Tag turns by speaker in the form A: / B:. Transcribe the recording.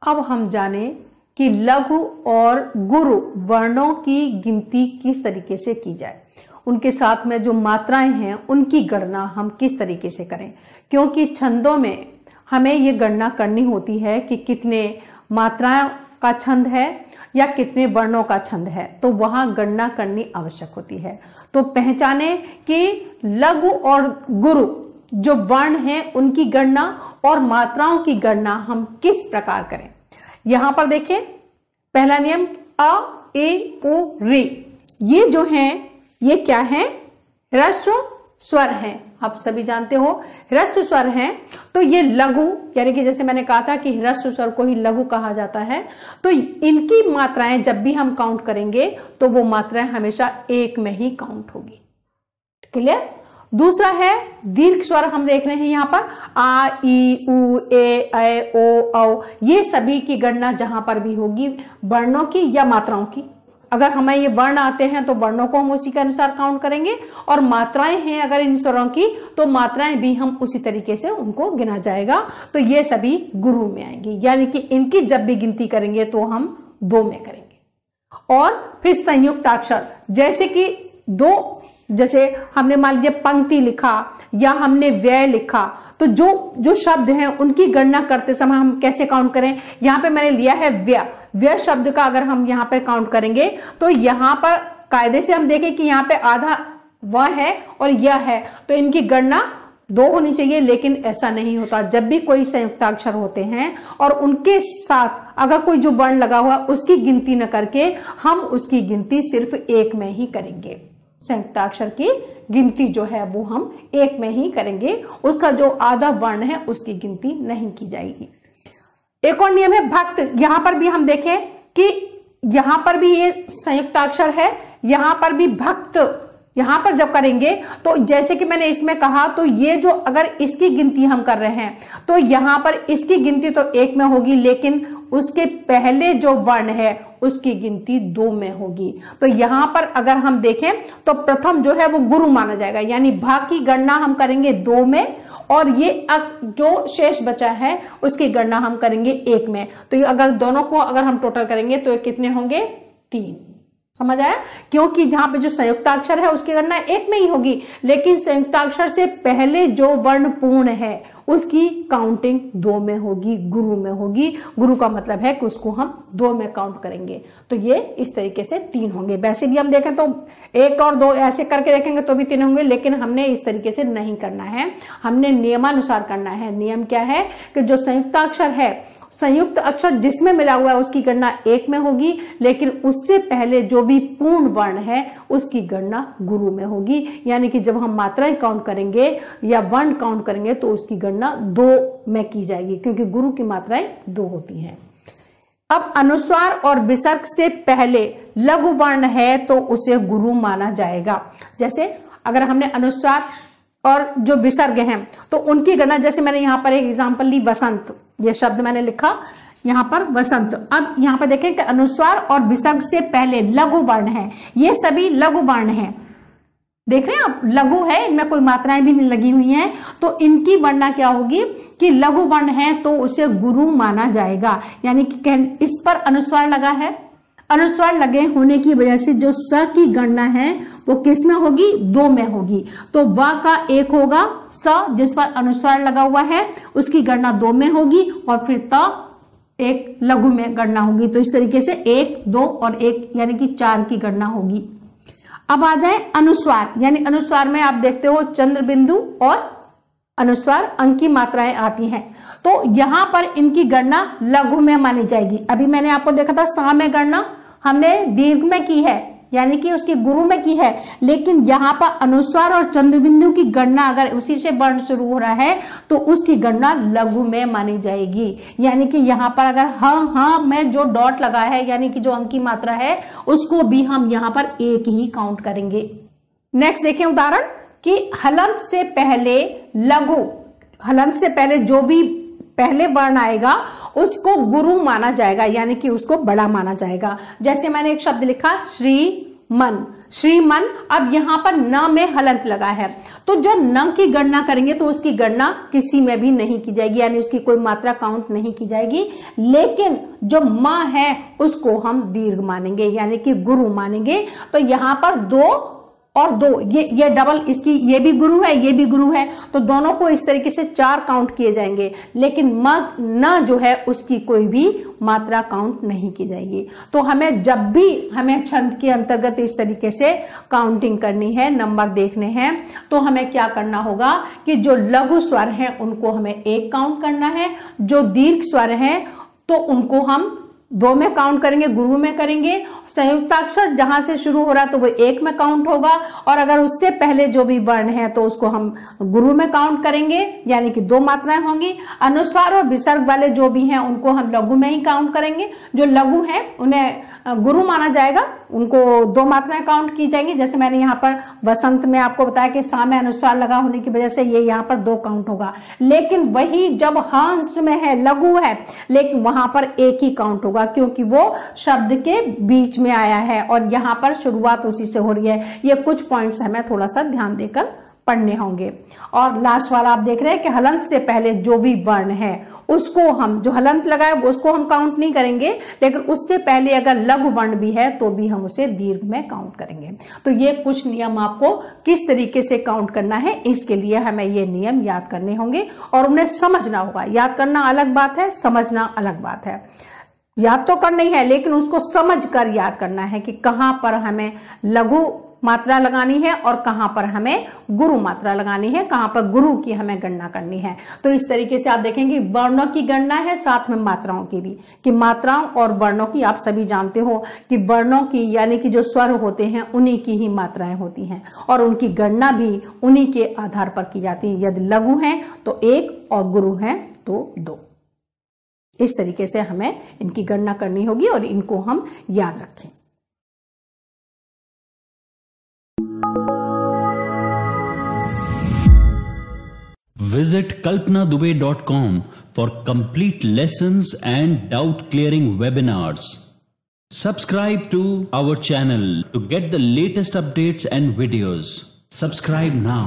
A: अब हम जाने कि लघु और गुरु वर्णों की गिनती किस तरीके से की जाए, उनके साथ में जो मात्राएं हैं उनकी गणना हम किस तरीके से करें, क्योंकि छंदों में हमें ये गणना करनी होती है कि कितने मात्राओं का छंद है या कितने वर्णों का छंद है, तो वहां गणना करनी आवश्यक होती है। तो पहचाने कि लघु और गुरु जो वर्ण हैं उनकी गणना और मात्राओं की गणना हम किस प्रकार करें। यहां पर देखें, पहला नियम अ ए ओ रे, ये जो हैं ये क्या है, ह्रस्व स्वर हैं। आप सभी जानते हो ह्रस्व स्वर हैं, तो ये लघु, यानी कि जैसे मैंने कहा था कि ह्रस्व स्वर को ही लघु कहा जाता है। तो इनकी मात्राएं जब भी हम काउंट करेंगे तो वो मात्राएं हमेशा एक में ही काउंट होगी। क्लियर। दूसरा है दीर्घ स्वर, हम देख रहे हैं यहां पर आ ई उ ए ऐ ओ औ, ये सभी की गणना जहां पर भी होगी वर्णों की या मात्राओं की। अगर हमें ये वर्ण आते हैं तो वर्णों को हम उसी के अनुसार काउंट करेंगे, और मात्राएं हैं अगर इन स्वरों की तो मात्राएं भी हम उसी तरीके से उनको गिना जाएगा। तो ये सभी गुरु में आएंगी, यानी कि इनकी जब भी गिनती करेंगे तो हम 2 में करेंगे। और फिर संयुक्ताक्षर, जैसे कि दो, जैसे हमने मान लीजिए पंक्ति लिखा या हमने व्यय लिखा, तो जो शब्द हैं उनकी गणना करते समय हम कैसे काउंट करें। यहां पे मैंने लिया है व्यय शब्द का अगर हम यहां पर काउंट करेंगे तो यहां पर कायदे से हम देखें कि यहां पे आधा वह है और यह है, तो इनकी गणना 2 होनी चाहिए, लेकिन ऐसा नहीं होता। जब भी कोई संयुक्ताक्षर होते हैं और उनके साथ अगर कोई जो वर्ण लगा हुआ उसकी गिनती न करके हम उसकी गिनती सिर्फ 1 में ही करेंगे। संयुक्ताक्षर की गिनती जो है वो हम 1 में ही करेंगे, उसका जो आधा वर्ण है उसकी गिनती नहीं की जाएगी। एक और नियम है भक्त, यहां पर भी हम देखें कि यहां पर भी ये संयुक्ताक्षर है, यहां पर भी भक्त, यहां पर जब करेंगे तो जैसे कि मैंने इसमें कहा, तो ये जो अगर इसकी गिनती हम कर रहे हैं तो यहां पर इसकी गिनती तो 1 में होगी, लेकिन उसके पहले जो वर्ण है उसकी गिनती 2 में होगी। तो यहां पर अगर हम देखें तो प्रथम जो है वो गुरु माना जाएगा, यानी भा की गणना हम करेंगे 2 में, और ये जो शेष बचा है उसकी गणना हम करेंगे 1 में। तो ये अगर दोनों को अगर हम टोटल करेंगे तो ये कितने होंगे, 3। समझ आया। क्योंकि जहां पे जो संयुक्ताक्षर है उसकी गणना 1 में ही होगी, लेकिन संयुक्ताक्षर से पहले जो वर्ण पूर्ण है उसकी काउंटिंग 2 में होगी, गुरु में होगी। गुरु का मतलब है कि उसको हम 2 में काउंट करेंगे। तो ये इस तरीके से 3 होंगे। वैसे भी हम देखें तो 1 और 2 ऐसे करके देखेंगे तो भी 3 होंगे, लेकिन हमने इस तरीके से नहीं करना है, हमने नियमानुसार करना है। नियम क्या है कि जो संयुक्ताक्षर है, संयुक्त अक्षर जिसमें मिला हुआ है उसकी गणना 1 में होगी, लेकिन उससे पहले जो भी पूर्ण वर्ण है उसकी गणना गुरु में होगी। यानी कि जब हम मात्राएं काउंट करेंगे या वर्ण काउंट करेंगे तो उसकी गणना 2 में की जाएगी, क्योंकि गुरु की मात्राएं 2 होती हैं। अब अनुस्वार और विसर्ग से पहले लघु वर्ण है तो उसे गुरु माना जाएगा। जैसे अगर हमने अनुस्वार और जो विसर्ग हैं तो उनकी गणना, जैसे मैंने यहां पर एक एग्जांपल ली, वसंत, ये शब्द मैंने लिखा यहां पर वसंत। अब यहां पर देखें कि अनुस्वार और विसर्ग से पहले लघु वर्ण है, ये सभी लघु वर्ण हैं। देख रहे हैं आप, लघु है, इनमें कोई मात्राएं भी नहीं लगी हुई हैं, तो इनकी गणना क्या होगी कि लघु वर्ण है तो उसे गुरु माना जाएगा। यानी कि इस पर अनुस्वार लगा है, अनुस्वार लगे होने की वजह से जो स की गणना है वो किस में होगी, 2 में होगी। तो व का 1 होगा, स जिस पर अनुस्वार लगा हुआ है उसकी गणना 2 में होगी, और फिर त 1 लघु में गणना होगी। तो इस तरीके से 1, 2 और 1 यानी कि 4 की गणना होगी। अब आ जाए अनुस्वार, यानी अनुस्वार में आप देखते हो चंद्र बिंदु और अनुस्वार अंक की मात्राएं आती हैं, तो यहां पर इनकी गणना लघु में मानी जाएगी। अभी मैंने आपको देखा था सा में गणना हमने दीर्घ में की है, यानी कि उसकी गुरु में की है, लेकिन यहाँ पर अनुस्वार और चंद्र बिंदु की गणना अगर उसी से वर्ण शुरू हो रहा है तो उसकी गणना लघु में मानी जाएगी। यानी कि यहाँ पर अगर हाँ में जो डॉट लगा है, यानी कि जो अंक की मात्रा है, उसको भी हम यहाँ पर 1 ही काउंट करेंगे। नेक्स्ट देखें उदाहरण कि हलंत से पहले लघु, हलंत से पहले जो भी पहले वर्ण आएगा उसको गुरु माना जाएगा, यानी कि उसको बड़ा माना जाएगा। जैसे मैंने एक शब्द लिखा श्री मन, श्रीमन। अब यहां पर न में हलंत लगा है, तो जो न की गणना करेंगे तो उसकी गणना किसी में भी नहीं की जाएगी, यानी उसकी कोई मात्रा काउंट नहीं की जाएगी। लेकिन जो म है उसको हम दीर्घ मानेंगे, यानी कि गुरु मानेंगे। तो यहां पर 2 और 2 ये डबल, इसकी ये भी गुरु है, ये भी गुरु है, तो दोनों को इस तरीके से 4 काउंट किए जाएंगे। लेकिन न जो है उसकी कोई भी मात्रा काउंट नहीं की जाएगी। तो हमें जब भी हमें छंद के अंतर्गत इस तरीके से काउंटिंग करनी है, नंबर देखने हैं, तो हमें क्या करना होगा कि जो लघु स्वर हैं उनको हमें 1 काउंट करना है, जो दीर्घ स्वर हैं तो उनको हम 2 में काउंट करेंगे, गुरु में करेंगे। संयुक्ताक्षर जहां से शुरू हो रहा है तो वो 1 में काउंट होगा, और अगर उससे पहले जो भी वर्ण है तो उसको हम गुरु में काउंट करेंगे, यानी कि 2 मात्राएं होंगी। अनुस्वार और विसर्ग वाले जो भी हैं उनको हम लघु में ही काउंट करेंगे। जो लघु हैं उन्हें गुरु माना जाएगा, उनको 2 मात्राएं काउंट की जाएंगी। जैसे मैंने यहाँ पर वसंत में आपको बताया कि सा में अनुस्वार लगा होने की वजह से ये यहाँ पर 2 काउंट होगा। लेकिन वही जब हंस में है, लघु है, लेकिन वहां पर 1 ही काउंट होगा, क्योंकि वो शब्द के बीच में आया है और यहाँ पर शुरुआत उसी से हो रही है। ये कुछ पॉइंट्स हमें थोड़ा सा ध्यान देकर पढ़ने होंगे। और लास्ट वाला आप देख रहे हैं कि हलंत से पहले जो भी वर्ण है उसको हम, जो हलंत लगाए उसको हम काउंट नहीं करेंगे, लेकिन उससे पहले अगर लघु वर्ण भी है तो भी हम उसे दीर्घ में काउंट करेंगे। तो ये कुछ नियम आपको किस तरीके से काउंट करना है, इसके लिए हमें ये नियम याद करने होंगे और उन्हें समझना होगा। याद करना अलग बात है, समझना अलग बात है। याद तो करना ही है, लेकिन उसको समझ कर याद करना है कि कहां पर हमें लघु मात्रा लगानी है और कहां पर हमें गुरु मात्रा लगानी है, कहां पर गुरु की हमें गणना करनी है। तो इस तरीके से आप देखेंगे वर्णों की गणना है, साथ में मात्राओं की भी, कि मात्राओं और वर्णों की आप सभी जानते हो कि वर्णों की यानी कि जो स्वर होते हैं उन्हीं की ही मात्राएं होती हैं और उनकी गणना भी उन्हीं के आधार पर की जाती है। यदि लघु हैं तो 1 और गुरु हैं तो 2। इस तरीके से हमें इनकी गणना करनी होगी और इनको हम याद रखें।
B: Visit kalpanadube.com for complete lessons and doubt clearing webinars. Subscribe to our channel to get the latest updates and videos. Subscribe now.